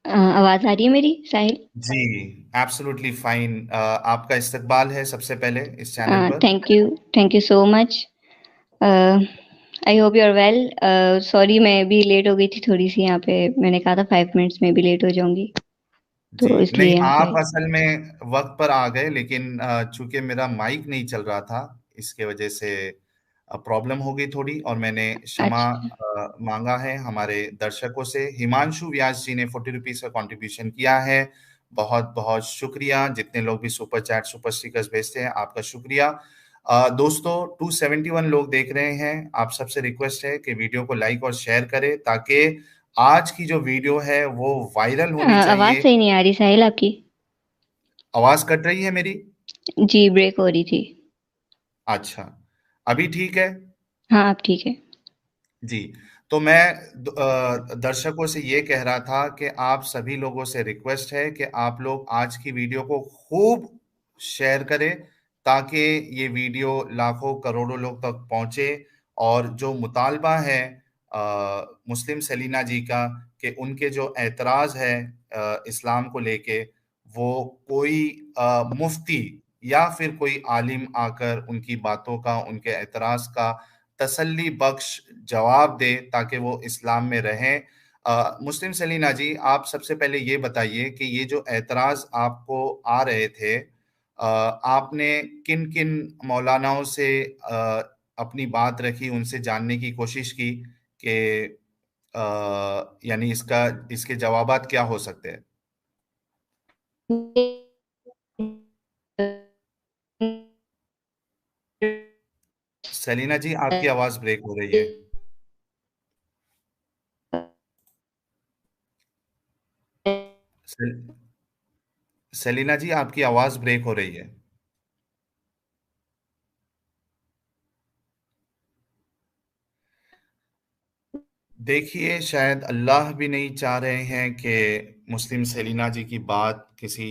आवाज आ रही है मेरी, साहिल? जी, एब्सोल्युटली फाइन। आपका इस्तकबाल है सबसे पहले इस चैनल पर। Thank you so much. I hope you are well. Sorry, मैं भी लेट हो गई थी थोड़ी सी। यहाँ पे मैंने कहा था 5 मिनट्स में भी लेट हो जाऊंगी, जी, तो नहीं इसलिए यहाँ आप पे। असल में वक्त पर आ गए, लेकिन चूंकि मेरा माइक नहीं चल रहा था, इसके वजह से प्रॉब्लम हो गई थोड़ी, और मैंने क्षमा अच्छा। मांगा है हमारे दर्शकों से। हिमांशु व्यास जी ने 40 रुपीज का कंट्रीब्यूशन किया है। बहुत बहुत शुक्रिया। जितने लोग भी सुपर चैट सुपर स्टिकर्स भेजते हैं, आपका शुक्रिया। दोस्तों, 271 लोग देख रहे हैं। आप सबसे रिक्वेस्ट है कि वीडियो को लाइक और शेयर करें, ताकि आज की जो वीडियो है वो वायरल होनी आवाज चाहिए। सही नहीं आ रही साहिल आपकी। आवाज कट रही है मेरी? जी, ब्रेक हो रही थी। अच्छा, अभी ठीक है? हाँ, आप ठीक है। जी। तो मैं दर्शकों से ये कह रहा था कि आप सभी लोगों से रिक्वेस्ट है कि आप लोग आज की वीडियो को खूब शेयर करें, ताकि ये वीडियो लाखों करोड़ों लोग तक पहुंचे। और जो मुतालबा है मुस्लिम सेलिना जी का, कि उनके जो एतराज़ है इस्लाम को लेके, वो कोई मुफ्ती या फिर कोई आलिम आकर उनकी बातों का, उनके एतराज़ का तसल्ली बख्श जवाब दे, ताकि वो इस्लाम में रहें। मुस्लिम सलीना जी, आप सबसे पहले ये बताइए कि ये जो एतराज़ आपको आ रहे थे, आपने किन किन मौलानाओं से अपनी बात रखी, उनसे जानने की कोशिश की कि यानी इसके जवाबात क्या हो सकते हैं? सलीना जी, आपकी आवाज़ ब्रेक हो रही है। सल- सलीना जी, आपकी आवाज़ ब्रेक हो रही है। देखिए, शायद अल्लाह भी नहीं चाह रहे हैं कि मुस्लिम सेलिना जी की बात किसी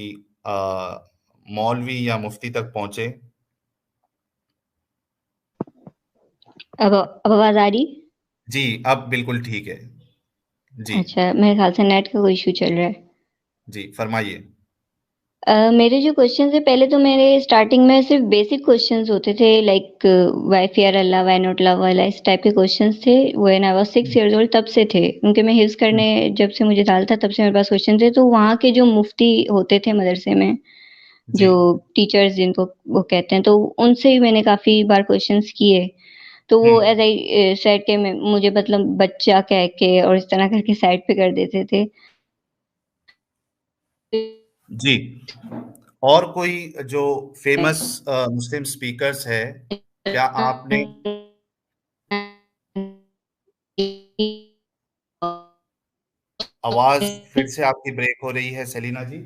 मौलवी या मुफ्ती तक पहुंचे। अब आवाज आ रही? जी, अब बिल्कुल ठीक है। जी। अच्छा, मेरे ख्याल से नेट का कोई इशू चल रहा है। जी, फरमाइए। मेरे जो क्वेश्चन है, पहले तो मेरे स्टार्टिंग में सिर्फ बेसिक क्वेश्चंस होते थे, like why fear Allah, why not love Allah, इस टाइप के क्वेश्चंस थे। When I was 6 years old तब से थे, क्योंकि मैं हिफ्स करने जब से मुझे ख्याल था तब से मेरे पास क्वेश्चन थे। तो वहाँ के जो मुफ्ती होते थे मदरसे में, जी। जो टीचर्स जिनको वो कहते हैं, तो उनसे भी मैंने काफी बार क्वेश्चंस किए। तो वो एज हम्म। आई सेड के मुझे मतलब बच्चा कह के और इस तरह करके साइड पे कर देते थे। जी। और कोई जो फेमस मुस्लिम स्पीकर्स है, क्या आपने? आवाज फिर से आपकी ब्रेक हो रही है सलीना जी।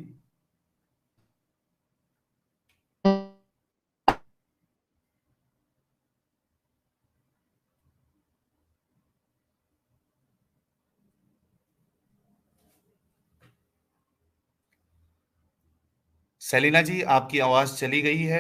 सलीना जी, आपकी आवाज चली गई है।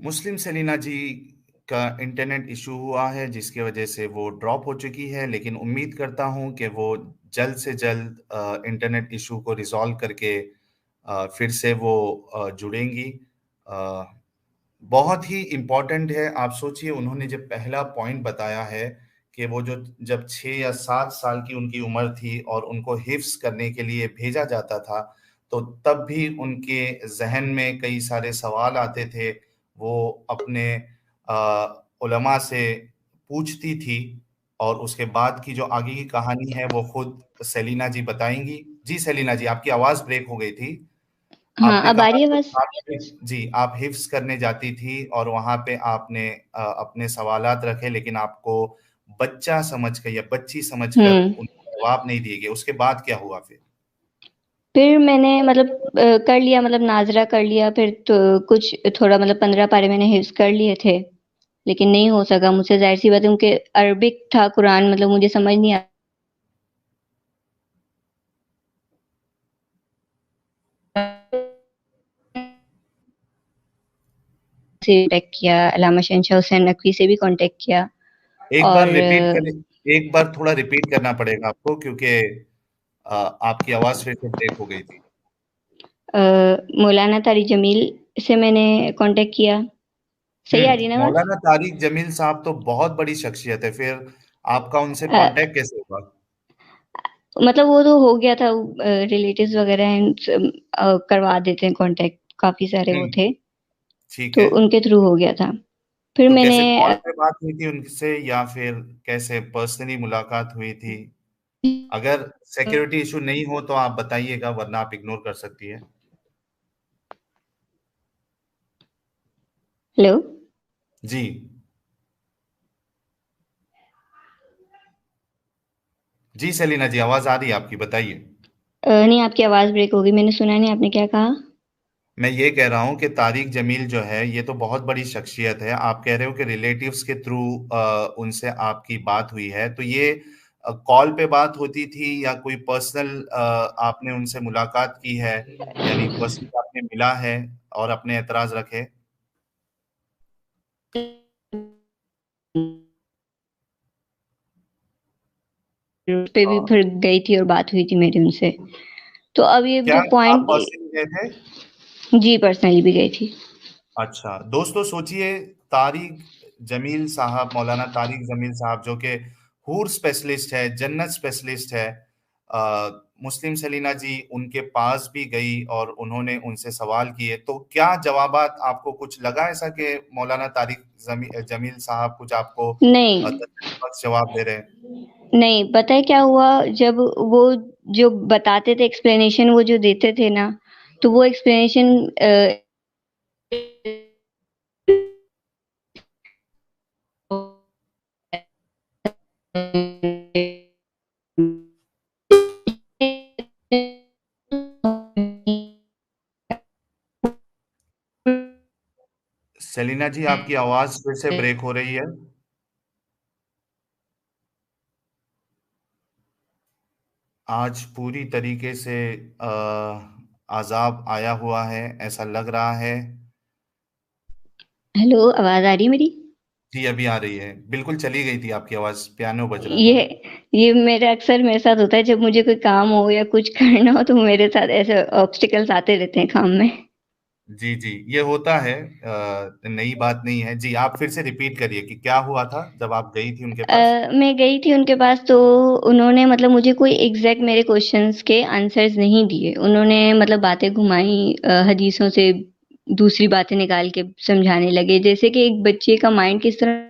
मुस्लिम सेलिना जी का इंटरनेट इशू हुआ है, जिसकी वजह से वो ड्रॉप हो चुकी है, लेकिन उम्मीद करता हूं कि वो जल्द से जल्द इंटरनेट इशू को रिजॉल्व करके फिर से वो जुड़ेंगी। अ, बहुत ही इम्पोर्टेंट है। आप सोचिए, उन्होंने जब पहला पॉइंट बताया है कि वो जो जब 6 या 7 साल की उनकी उम्र थी और उनको हिफ्स करने के लिए भेजा जाता था, तो तब भी उनके जहन में कई सारे सवाल आते थे। वो अपने उलमा से पूछती थी, और उसके बाद की जो आगे की कहानी है वो खुद सेलिना जी बताएंगी। जी सेलिना जी, आपकी आवाज़ ब्रेक हो गई थी। हाँ, आपने अब आ कहा रही है कि बस। जी, आप हिफ्स करने जाती थी और वहां पे आपने अपने सवालात रखे, लेकिन आपको बच्चा समझकर या बच्ची समझकर हम्म। उनके जवाब नहीं दिए गए। उसके बाद क्या हुआ फिर? फिर मैंने मतलब कर लिया, मतलब नाज़रा कर लिया, फिर तो कुछ थोड़ा मतलब 15 पारे मैंने हिफ्ज़ कर लिए थे, लेकिन नहीं हो सका मुझसे। ज़ाहिर-सी बात है, उनके अरबिक था कुरान, मतलब मुझे समझ नहीं से कॉन्टैक्ट किया, अल्लामा शहनशाह हुसैन नकवी से भी कॉन्टैक्ट किया एक बार और रिपीट करें, एक बार थोड़ा रिपीट करना पड़ेगा आपको क्योंकि आपकी आवाज़ फिर से ब्रेक हो गई थी। मौलाना तारिक जमील से मैंने कॉन्टैक्ट किया। सही आ रही है ना आवाज़? मौलाना तारिक जमील साहब तो बहुत बड़ी शख्सियत है, फिर आपका उनसे अ, कॉन्टैक्ट कैसे हुआ? मतलब वो तो हो गया था रिलेटिव्स वगैरह करवा देते हैं कॉन्टैक्ट, काफ़ी सारे वो हुँ, थे, ठीक तो है। उनके थ्रू हो गया था। फिर तो मैंने कैसे कॉल पे बात हुई थी उनसे या फिर कैसे पर्सनली मुलाकात हुई थी? अगर सिक्योरिटी इश्यू नहीं हो तो आप बताइएगा वरना आप इग्नोर कर सकती हैं। हेलो? जी। जी, सेलिना जी आवाज़ आ रही है आपकी, बताइए। नहीं आपकी आवाज़ ब्रेक हो गई, मैंने सुना नहीं आपने क्या कहा? मैं ये कह रहा हूँ कि तारिक जमील जो है, ये तो बहुत बड़ी शख्सियत है। आप कह रहे हो कि रिलेटिव्स के थ्रू उनसे आपकी बात हुई है। तो ये कॉल पे बात होती थी या कोई पर्सनल आपने उनसे मुलाकात की है? यानी पर्सनली आपने मिला है और अपने एतराज़ रखे? पे अ, भी फिर गई थी और बात हुई थी मेरी उनसे। तो अब ये क्या जो आप पॉइंट पर्सनली गए थे? जी, पर्सनली भी गई थी। अच्छा, दोस्तों सोचिए तारिक जमील साहब, मौलाना तारिक जमील साहब जो कि हूर स्पेशलिस्ट है, जन्नत स्पेशलिस्ट है। मुस्लिम सेलिना जी उनके पास भी गई और उन्होंने उनसे सवाल किए, तो क्या जवाबात आपको कुछ लगा ऐसा कि मौलाना तारिक जमील साहब कुछ आपको नहीं, तसल्लीबख्श जवाब दे रहे हैं? नहीं, पता है क्या हुआ जब वो जो बताते थे एक्सप्लेनेशन वो जो देते थे ना, तो वो एक्सप्लेनेशन सेलिना जी आपकी आवाज़ फिर से ब्रेक हो रही है। आज पूरी तरीके से अज़ाब आया हुआ है, ऐसा लग रहा है। हेलो, आवाज़ आ रही है मेरी? जी, अभी आ रही है। बिल्कुल चली गई थी आपकी आवाज़, पियानो बज रहा था। ये ये मेरा अक्सर मेरे साथ होता है जब मुझे कोई काम हो या कुछ करना हो तो मेरे साथ ऐसे ऑब्स्टिकल्स आते रहते हैं काम में। जी, जी, ये होता है नई बात नहीं है। जी, आप फिर से रिपीट करिए कि क्या हुआ था जब आप गई थी उनके पास? मैं गई थी उनके पास तो उन्होंने मतलब मुझे कोई एग्ज़ैक्ट मेरे क्वेश्चन्स के आंसर्स नहीं दिए। उन्होंने मतलब बातें घुमाई हदीसों से दूसरी बातें निकाल के समझाने लगे। जैसे कि एक बच्चे का माइंड किस तरह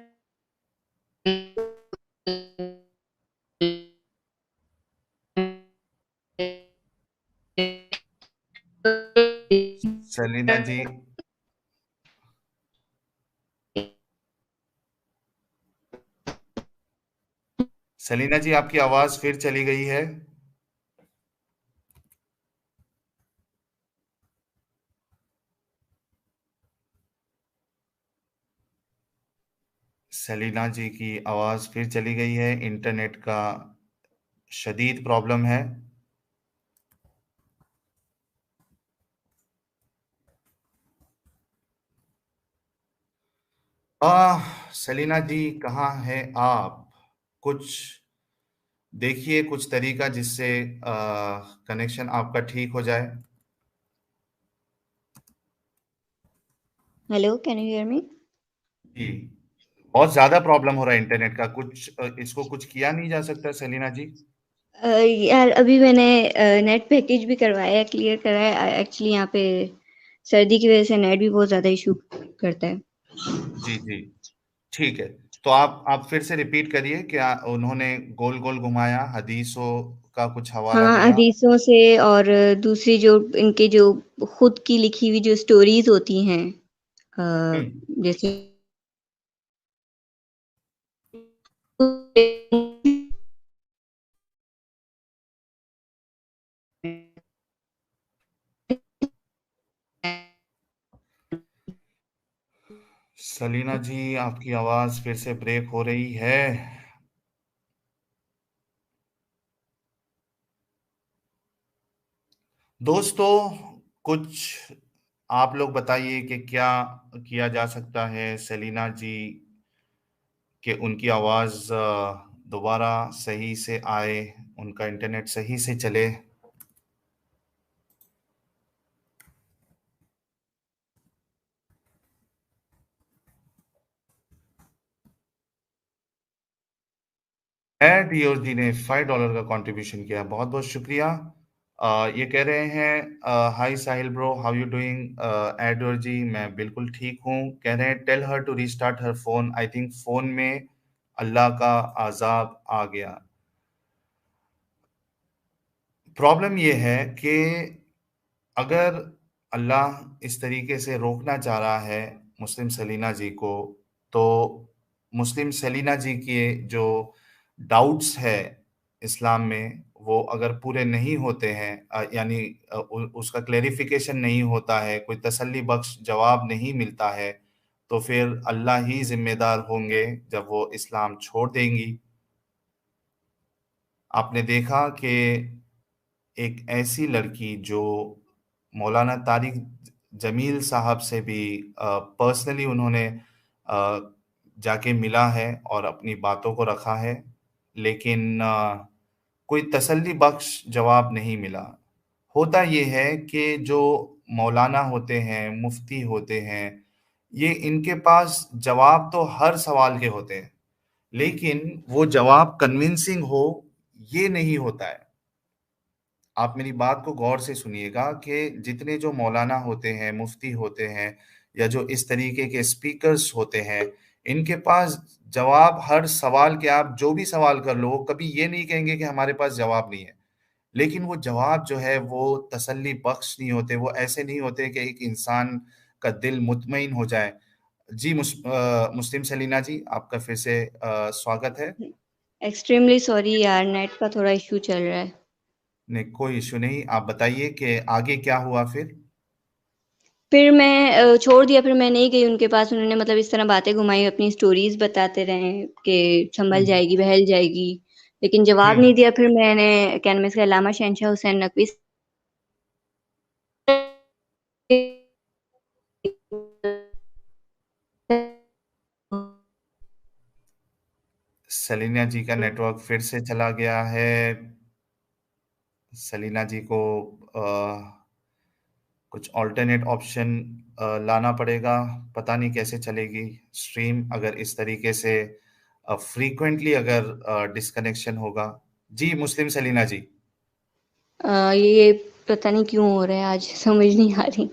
सेलिना जी सेलिना जी आपकी आवाज़ फिर चली गई है। सेलिना जी की आवाज़ फिर चली गई है, इंटरनेट का शदीद प्रॉब्लम है। सेलिना जी कहाँ हैं आप? कुछ देखिए कुछ तरीका जिससे कनेक्शन आपका ठीक हो जाए। Hello, can you hear me? जी, बहुत ज़्यादा प्रॉब्लम हो रहा है इंटरनेट का, कुछ इसको कुछ किया नहीं जा सकता सेलिना जी? यार अभी मैंने नेट पैकेज भी करवाया है, क्लियर कराया है। एक्चुअली यहाँ पे सर्दी की वज़ह से नेट भी बहुत ज़्यादा इश्यू करता है। जी, जी, ठीक है। तो आप फिर से रिपीट करिए, क्या उन्होंने गोल-गोल घुमाया, हदीसों का कुछ हवाला हाँ, दिया? हदीसों से और दूसरी जो इनके जो खुद की लिखी हुई जो स्टोरीज़ होती हैं हुँ, जैसे सलीना जी आपकी आवाज़ फिर से ब्रेक हो रही है। दोस्तों, कुछ आप लोग बताइए कि क्या किया जा सकता है सेलिना जी, कि उनकी आवाज़ दोबारा सही से आए, उनका इंटरनेट सही से चले। डीओ जी ने $5 का कंट्रीब्यूशन किया, बहुत बहुत शुक्रिया। ये कह रहे हैं hi Sahil bro, how you doing. Adore जी, मैं बिल्कुल ठीक हूँ। कह रहे हैं tell her to restart her phone, I think phone में अल्लाह का अजाब आ गया। प्रॉब्लम ये है कि अगर अल्लाह इस तरीके से रोकना चाह रहा है मुस्लिम सेलिना जी को, तो मुस्लिम सेलिना जी के जो डाउट्स है इस्लाम में, वो अगर पूरे नहीं होते हैं, यानी उसका क्लेरिफिकेशन नहीं होता है, कोई तसल्ली बख्श जवाब नहीं मिलता है, तो फिर अल्लाह ही जिम्मेदार होंगे जब वो इस्लाम छोड़ देंगी। आपने देखा कि एक ऐसी लड़की जो मौलाना तारिक जमील साहब से भी पर्सनली उन्होंने जाके मिला है और अपनी बातों को रखा है, लेकिन कोई तसल्ली बख्श जवाब नहीं मिला। होता ये है कि जो मौलाना होते हैं, मुफ्ती होते हैं, ये इनके पास जवाब तो हर सवाल के होते हैं, लेकिन वो जवाब कन्विंसिंग हो, ये नहीं होता है। आप मेरी बात को गौर से सुनिएगा कि जितने जो मौलाना होते हैं, मुफ्ती होते हैं, या जो इस तरीके के स्पीकर्स होते हैं, इनके पास जवाब हर सवाल के, आप जो भी सवाल कर लो, वो कभी ये नहीं कहेंगे कि हमारे पास जवाब नहीं है। लेकिन वो जवाब जो है वो तसल्ली बख्श नहीं होते, वो ऐसे नहीं होते कि एक इंसान का दिल मुतमईन हो जाए। जी, मुस्लिम सलीना जी, आपका फिर से स्वागत है। एक्सट्रीमली सॉरी यार, नेट का थोड़ा इशू चल रहा है। नहीं, कोई इश्यू नहीं। आप बताइए कि आगे क्या हुआ फिर? फिर मैं छोड़ दिया, फिर मैं नहीं गई उनके पास। उन्होंने मतलब इस तरह बातें घुमाई, अपनी स्टोरीज बताते रहे कि संभल हुँ, जाएगी, बहल जाएगी, लेकिन जवाब हुँ। नहीं दिया। फिर मैंने क्या नाम है इसका, अल्लामा शहनशाह हुसैन नकवी सलीना जी का नेटवर्क फिर से चला गया है। सलीना जी को अ, कुछ अल्टरनेट ऑप्शन लाना पड़ेगा। पता नहीं कैसे चलेगी स्ट्रीम अगर इस तरीके से फ्रीक्वेंटली अगर डिस्कनेक्शन होगा। जी, मुस्लिम सलीना जी। ये पता नहीं क्यों हो रहा है आज, समझ नहीं आ रही।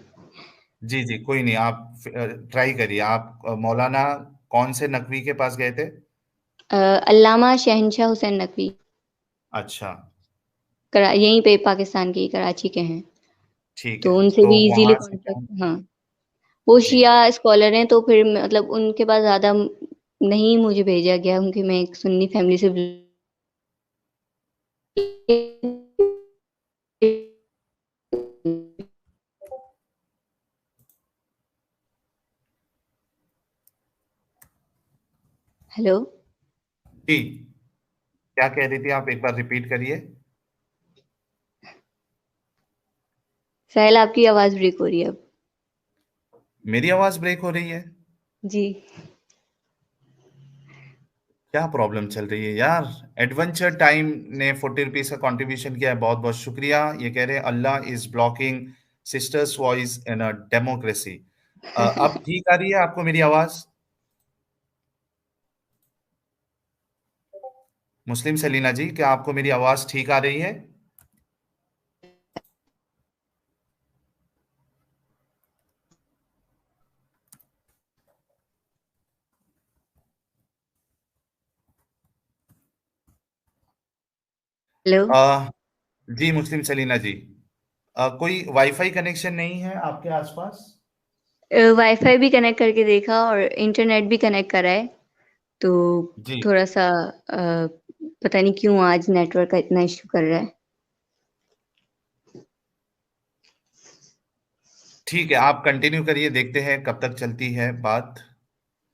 जी, जी, कोई नहीं, आप ट्राई करिए। आप मौलाना कौन से नकवी के पास गए थे? अल्लामा शहनशाह हुसैन नकवी, अच्छा, यहीं पे पाकिस्तान के, कराची के हैं। ठीक तो है। उनसे तो भी इजीली वहाँ से कांटेक्ट, क्या? हाँ, वो जी। शिया स्कॉलर हैं, तो फिर मतलब उनके पास ज्यादा नहीं मुझे भेजा गया, क्योंकि मैं एक सुन्नी फैमिली से हेलो। जी, क्या कह रही थी आप, एक बार रिपीट करिए? साहिल, आपकी आवाज ब्रेक हो रही है अब। मेरी आवाज़ ब्रेक हो रही है? जी। क्या प्रॉब्लम चल रही है यार? एडवेंचर टाइम ने ₹40 का कंट्रीब्यूशन किया है, बहुत-बहुत शुक्रिया। ये कह रहे हैं Allah is blocking sisters voice in a democracy. अब ठीक आ रही है आपको मेरी आवाज़? मुस्लिम सलीना जी, क्या आपको मेरी आवाज़ ठीक आ रही है? हेलो। अ, जी, मुस्लिम सलीना जी। कोई वाईफ़ाई कनेक्शन नहीं है आपके आसपास? वाईफाई भी कनेक्ट करके देखा और इंटरनेट भी कनेक्ट करा है, तो जी, थोड़ा सा पता नहीं क्यों आज नेटवर्क का इतना इशू कर रहा है। ठीक है, आप कंटिन्यू करिए, देखते हैं कब तक चलती है बात।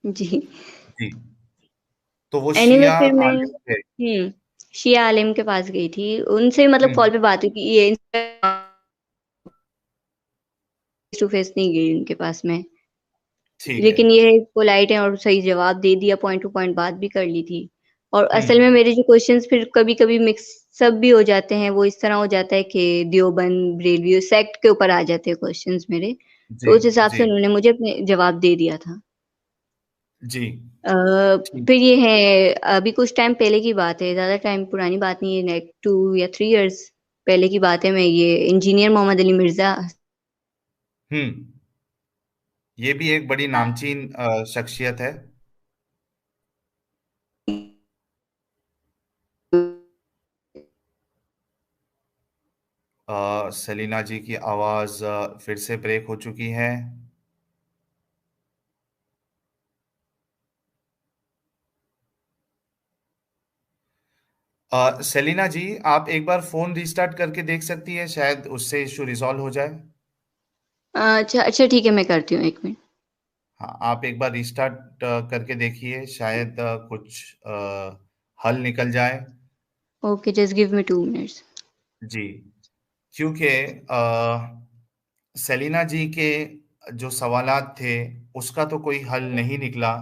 जी। जी, तो वो एनीवे शिया फिर मैं आलिम थे। शिया आलिम के पास गई थी, उनसे मतलब हुँ, कॉल पे बात हुई कि ये टू फेस नहीं गई उनके पास में। ठीक है। लेकिन ये पोलाइट है और सही जवाब दे दिया, पॉइंट टू पॉइंट बात भी कर ली थी। और असल में हम्म। मेरे जो क्वेश्चंस फिर कभी-कभी मिक्स सब भी हो जाते हैं, वो इस तरह हो जाता है कि देवबंद, बरेलवी, सेक्ट के ऊपर आ जाते हैं क्वेश्चंस मेरे। जी। तो उस हिसाब जी। से उन्होंने मुझे अपने जवाब दे दिया था। जी। अ, ठीक। फिर ये है अभी कुछ टाइम पहले की बात है, ज़्यादा टाइम पुरानी बात नहीं है, लाइक 2 या 3 इयर्स पहले की बात है। मैं ये इंजीनियर मोहम्मद अली मिर्ज़ा हम्म। ये भी एक बड़ी नामचीन शख्सियत है। सेलिना जी की आवाज़ फिर से ब्रेक हो चुकी है। सेलिना जी, आप एक बार फ़ोन रीस्टार्ट करके देख सकती है, शायद उससे इशू रिज़ॉल्व हो जाए। अच्छा, अच्छा ठीक है, मैं करती हूँ 1 मिनट। हाँ, आप एक बार रीस्टार्ट करके देखिए, शायद कुछ हल निकल जाए। Okay, just give me 2 minutes. जी, क्योंकि सेलिना जी के जो सवालात थे, उसका तो कोई हल नहीं निकला।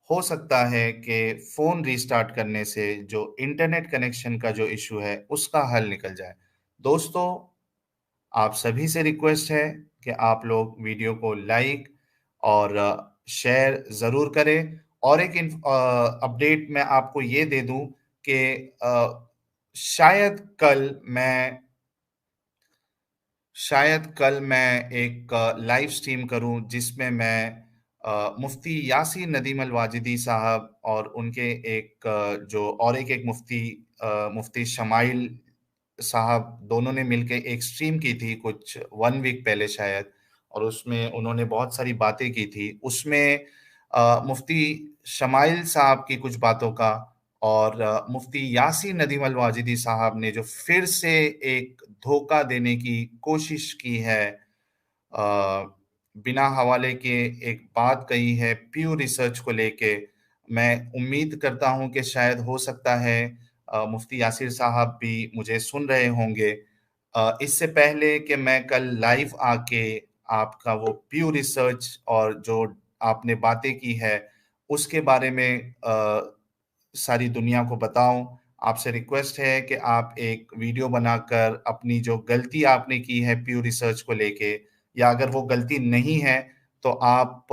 हो सकता है कि फ़ोन रीस्टार्ट करने से जो इंटरनेट कनेक्शन का जो इश्यू है, उसका हल निकल जाए। दोस्तों, आप सभी से रिक्वेस्ट है कि आप लोग वीडियो को लाइक और शेयर ज़रूर करें। और एक अपडेट मैं आपको ये दे दूं कि शायद कल मैं शायद कल मैं एक लाइव स्ट्रीम करूं जिसमें मैं मुफ्ती यासीन नदीम अल वाजिदी साहब और उनके एक जो और एक मुफ्ती मुफ्ती शमाइल साहब, दोनों ने मिलके एक स्ट्रीम की थी कुछ 1 वीक पहले शायद, और उसमें उन्होंने बहुत सारी बातें की थी। उसमें मुफ्ती शमाइल साहब की कुछ बातों का और मुफ्ती यासीन नदीम अल वाजिदी साहब ने जो फिर से एक धोखा देने की कोशिश की है, अ, बिना हवाले के एक बात कही है प्यू रिसर्च को लेके। मैं उम्मीद करता हूं कि शायद हो सकता है मुफ्ती यासिर साहब भी मुझे सुन रहे होंगे। इससे पहले कि मैं कल लाइव आके आपका वो प्यू रिसर्च और जो आपने बातें की है उसके बारे में सारी दुनिया को बताऊं, आपसे रिक्वेस्ट है कि आप एक वीडियो बनाकर अपनी जो गलती आपने की है प्यू रिसर्च को लेके, या अगर वो गलती नहीं है तो आप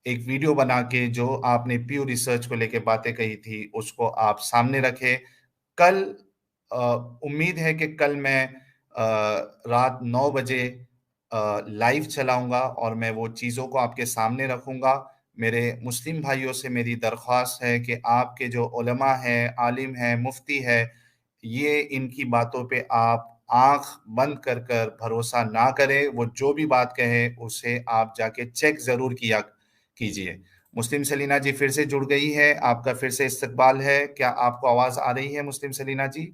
एक वीडियो बना के जो आपने प्यू रिसर्च को लेके बातें कही थी उसको आप सामने रखें। कल अ, उम्मीद है कि कल मैं रात 9 बजे लाइव चलाऊंगा और मैं वो चीज़ों को आपके सामने रखूंगा। मेरे मुस्लिम भाइयों से मेरी दरख्वास्त है कि आपके जो उलमा हैं, आलिम हैं, मुफ्ती है, ये इनकी बातों पे आप आंख बंद कर कर भरोसा ना करें। वो जो भी बात कहे उसे आप जाके चेक ज़रूर किया कीजिए। मुस्लिम सलीना जी फिर से जुड़ गई है, आपका फिर से इस्तकबाल है। क्या आपको आवाज़ आ रही है मुस्लिम सलीना जी?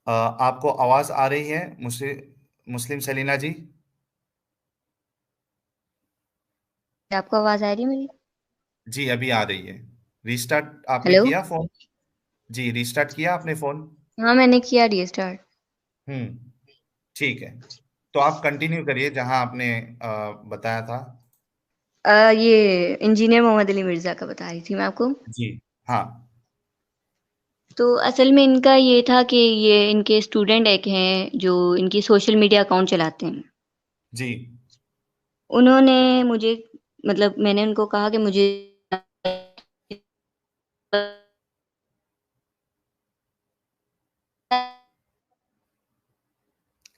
आपको आवाज़ आ रही है मुस्लिम सलीना जी? आपको आवाज़ आ रही है मेरी? जी, अभी आ रही है। रीस्टार्ट आपने हेलो? किया फ़ोन? जी, रीस्टार्ट किया आपने फ़ोन? हाँ, मैंने किया रीस्टार्ट। हुँ, ठीक है। तो आप कंटिन्यू करिए जहाँ आपने बताया था। ये इंजीनियर मोहम्मद अली मिर्ज़ा का बता रही थी मैं आपको। जी, हाँ। तो असल में इनका ये था कि ये इनके स्टूडेंट एक हैं जो इनकी सोशल मीडिया अकाउंट चलाते हैं। जी। उन्होंने मुझे मतलब मैंने उनको कहा कि मुझे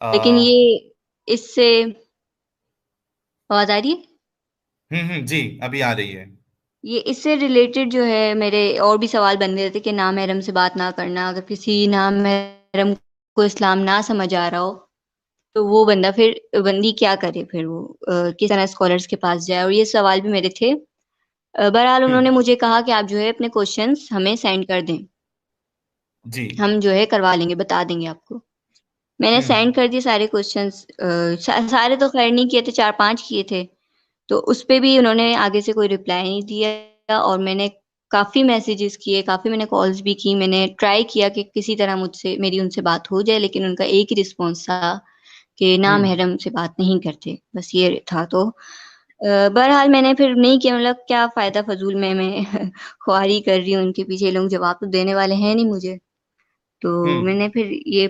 अ, लेकिन ये इससे आवाज़ आ रही है? जी, अभी आ रही है। ये इससे रिलेटेड जो है मेरे और भी सवाल बन रहे थे कि नामहरम से बात ना करना, अगर किसी नामहरम को इस्लाम ना समझ आ रहा हो, तो वो बंदी क्या करे फिर वो किस तरह स्कॉलर्स के पास जाए और ये सवाल भी मेरे थे। बहरहाल हुँ, उन्होंने मुझे कहा कि आप जो है अपने क्वेश्चंस हमें सेंड कर दें, जी। हम जो है करवा लेंगे, बता देंगे आपको। मैंने हुँ, सेंड कर दिए सारे क्वेश्चंस, सारे तो खैर नहीं किए थे, 4-5 किए थे। तो उस पे भी उन्होंने आगे से कोई रिप्लाई नहीं दिया और मैंने काफी मैसेजेस किए, काफी मैंने कॉल्स भी की, मैंने ट्राई किया कि किसी तरह मुझसे मेरी उनसे बात हो जाए, लेकिन उनका एक ही रिस्पॉन्स था कि ना हम्म। महरम से बात नहीं करते, बस ये था। तो बहरहाल मैंने फिर नहीं किया, मतलब क्या फायदा फजूल में मैं ख्वारी कर रही हूँ उनके पीछे, लोग जवाब तो देने वाले हैं नहीं मुझे। तो हम्म। मैंने फिर ये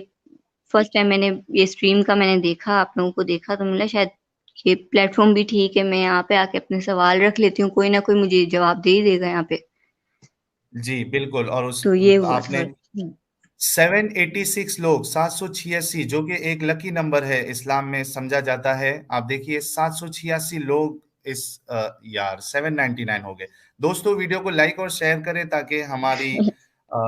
फर्स्ट टाइम मैंने ये स्ट्रीम का मैंने देखा, आप लोगों को देखा, तो मिला शायद ये प्लेटफॉर्म भी ठीक है, मैं यहाँ पे आके अपने सवाल रख लेती हूँ, कोई ना कोई मुझे जवाब दे ही देगा यहाँ पे। जी बिल्कुल। और उस तो ये हुआ था आपने बस। 786 लोग, 786, जो कि एक लकी नंबर है, इस्लाम में समझा जाता है। आप देखिए 786 लोग इस यार 799 हो गए। दोस्तों वीडियो को लाइक और शेयर करें ताकि हमारी अ,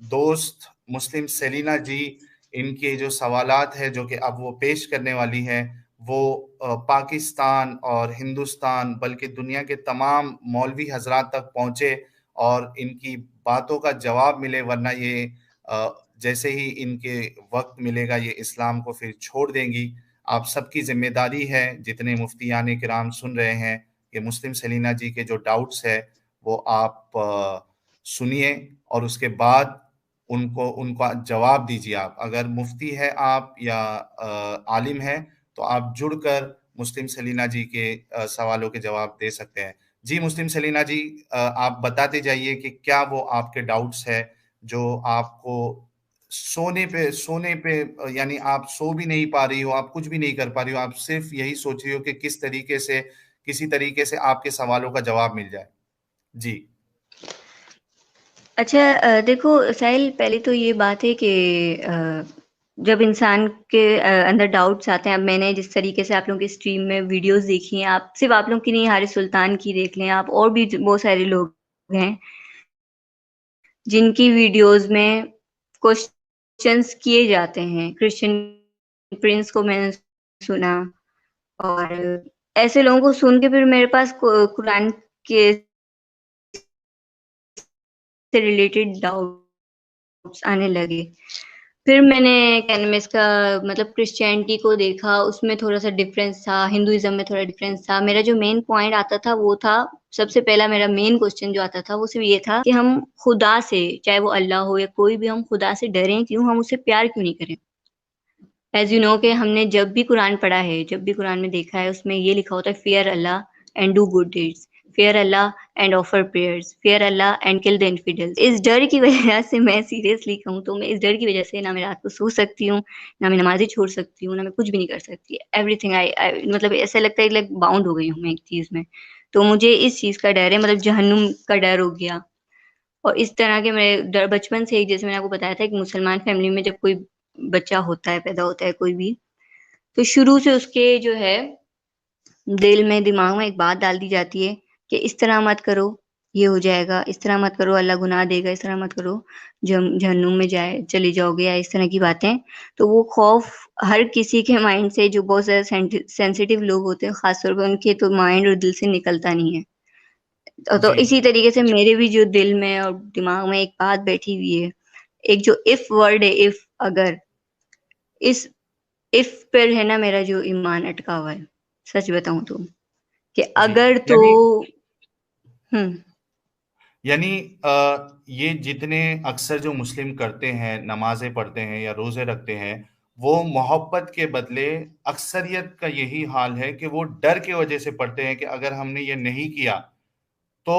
दोस्त मुस्लिम सेलिना जी, इनके जो सवालात है जो कि अब वो पेश करने वाली हैं, वो पाकिस्तान और हिंदुस्तान बल्कि दुनिया के तमाम मौलवी हजरात तक पहुंचे और इनकी बातों का जवाब मिले, वरना ये जैसे ही इनके वक्त मिलेगा ये इस्लाम को फिर छोड़ देंगी। आप सबकी जिम्मेदारी है, जितने मुफ्तियान किराम सुन रहे हैं, कि मुस्लिम सेलिना जी के जो डाउट्स है वो आप सुनिए और उसके बाद उनको उनका जवाब दीजिए। आप अगर मुफ्ती है आप या आलिम है, तो आप जुड़कर मुस्लिम सेलिना जी के सवालों के जवाब दे सकते हैं। जी मुस्लिम सेलिना जी, आप बताते जाइए कि क्या वो आपके डाउट्स है जो आपको सोने पे यानी आप सो भी नहीं पा रही हो, आप कुछ भी नहीं कर पा रही हो, आप सिर्फ यही सोच रही हो कि किस तरीके से, किसी तरीके से आपके सवालों का जवाब मिल जाए। जी। अच्छा, देखो साहिल, पहले तो ये बात है कि अ, जब इंसान के अंदर डाउट्स आते हैं, अब मैंने जिस तरीके से आप लोगों की स्ट्रीम में वीडियोस देखी हैं, आप सिर्फ आप लोग की नहीं, हारिस सुल्तान की देख लें आप, और भी बहुत सारे लोग हैं जिनकी वीडियोस में क्वेश्चंस किए जाते हैं। क्रिश्चियन प्रिंस को मैंने सुना, और ऐसे लोगों को सुन के फिर मेरे पास कुरान के से रिलेटेड डाउट्स आने लगे। फिर मैंने कैनमिस का मतलब क्रिश्चियनिटी को देखा, उसमें थोड़ा सा डिफरेंस था, हिंदुइज्म में थोड़ा डिफरेंस था। मेरा जो मेन पॉइंट आता था वो था, सबसे पहला मेरा मेन क्वेश्चन जो आता था वो सिर्फ ये था कि हम खुदा से, चाहे वो अल्लाह हो या कोई भी, हम खुदा से डरें क्यों, हम उससे प्यार क्यों नहीं करें। एज यू नो कि हमने जब भी कुरान पढ़ा है, जब भी कुरान में देखा है, उसमें ये लिखा होता है fear Allah and do good deeds, fear Allah and offer prayers, fear Allah and kill the infidels. इस डर की वजह से, मैं सीरियसली कहूँ तो, मैं इस डर की वजह से ना मैं रात को सो सकती हूँ, ना मैं नमाज़ें छोड़ सकती हूँ, ना मैं कुछ भी नहीं कर सकती। एवरीथिंग आई मतलब ऐसा लगता है लाइक बाउंड हो गई हूँ मैं एक चीज़ में। तो मुझे इस चीज़ का डर है, मतलब जहन्नुम का डर हो गया। और इस तरह के मेरे डर बचपन से ही, जैसे मैंने आपको बताया था, एक मुसलमान फैमिली में जब कोई बच्चा होता है, पैदा होता है कोई भी, तो शुरू से उसके जो है दिल में, दिमाग में एक बात डाल दी जाती है कि इस तरह मत करो, ये हो जाएगा, इस तरह मत करो, अल्लाह गुनाह देगा, इस तरह मत करो, जहन्नुम में जाए चले जाओगे, या इस तरह की बातें। तो वो खौफ हर किसी के माइंड से, जो बहुत ज्यादा सेंसिटिव लोग होते हैं खासतौर पर, उनके तो माइंड और दिल से निकलता नहीं है। तो जी। इसी तरीके से मेरे भी जो दिल में और दिमाग में एक बात बैठी हुई है, एक जो इफ वर्ड है, इफ, अगर, इस इफ पर है ना मेरा जो ईमान अटका हुआ है, सच बताऊं तो, कि जी। अगर तो। यानी हम्म। यानी ये जितने अक्सर जो मुस्लिम करते हैं, नमाजें पढ़ते हैं या रोजे रखते हैं, वो मोहब्बत के बदले, अक्सरियत का यही हाल है कि वो डर की वजह से पढ़ते हैं कि अगर हमने ये नहीं किया तो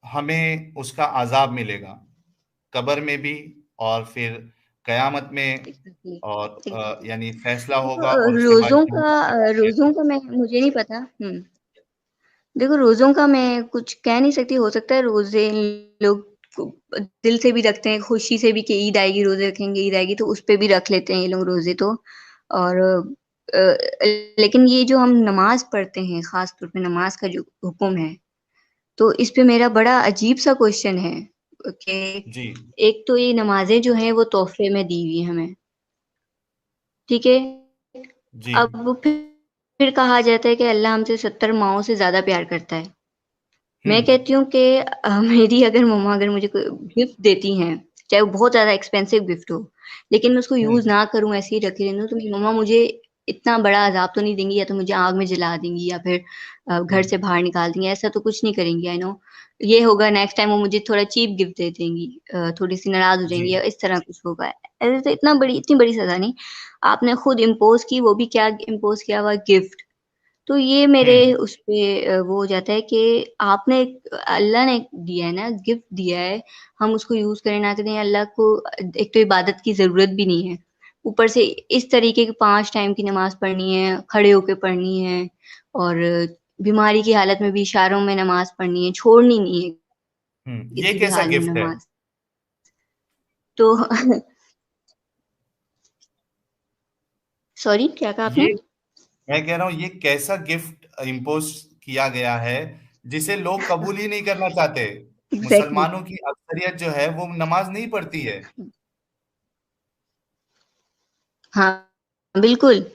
हमें उसका अजाब मिलेगा, कब्र में भी और फिर कयामत में, एग्जैक्टली, और एग्जैक्टली। यानी फैसला देखो होगा और उसके बाद रोजों का मैं, मुझे नहीं पता। देखो रोजों का मैं कुछ कह नहीं सकती, हो सकता है रोजे लोग दिल से भी रखते हैं, खुशी से भी, कि ईद आएगी रोजे रखेंगे, ईद आएगी, तो उस पे भी रख लेते हैं ये लोग रोजे तो। और लेकिन ये जो हम नमाज पढ़ते हैं, खास तौर पे नमाज का जो हुक्म है, तो इस पे मेरा बड़ा अजीब सा क्वेश्चन है कि जी। एक तो ये नमाजें जो हैं वो तोहफे में दी हुई है हमें, ठीक है। जी। अब फिर कहा जाता है कि अल्लाह हमसे 70 माओं से ज्यादा प्यार करता है। मैं हम्म। कहती हूँ कि मेरी अगर मम्मा अगर मुझे कोई गिफ्ट देती हैं, चाहे वो बहुत ज्यादा एक्सपेंसिव गिफ्ट हो, लेकिन मैं उसको यूज हम्म। ना करूं, ऐसे ही रखी रहूं, तो मेरी मम्मा मुझे इतना बड़ा अजाब तो नहीं देंगी, या तो मुझे आग में जला देंगी या फिर घर से बाहर निकाल देंगी, ऐसा तो कुछ नहीं करेंगी। आई नो ये होगा नेक्स्ट टाइम वो मुझे थोड़ा चीप गिफ्ट दे देंगी, थोड़ी सी नाराज हो जी, जाएंगी, या इस तरह कुछ होगा। ऐसे तो इतनी बड़ी सजा नहीं, आपने खुद इम्पोज की, वो भी क्या इम्पोज किया हुआ, गिफ्ट। तो ये मेरे हम्म, उस पे वो हो जाता है कि आपने अल्लाह ने दिया है ना, गिफ्ट दिया है, हम उसको यूज करें ना करें, अल्लाह को एक तो इबादत की जरूरत भी नहीं है, ऊपर से इस तरीके की 5 टाइम की नमाज पढ़नी है, खड़े होके पढ़नी है, और बीमारी की हालत में भी इशारों में नमाज पढ़नी है, छोड़नी नहीं है ये किसी भी कैसा हाल में गिफ्ट है? नमाज। तो सॉरी, क्या कहा आपने? ये मैं कह रहा हूँ, ये कैसा गिफ्ट इम्पोज किया गया है जिसे लोग कबूल ही नहीं करना चाहते। एग्जैक्टली। मुसलमानों की अक्सरियत जो है वो नमाज नहीं पढ़ती है। हाँ, बिल्कुल।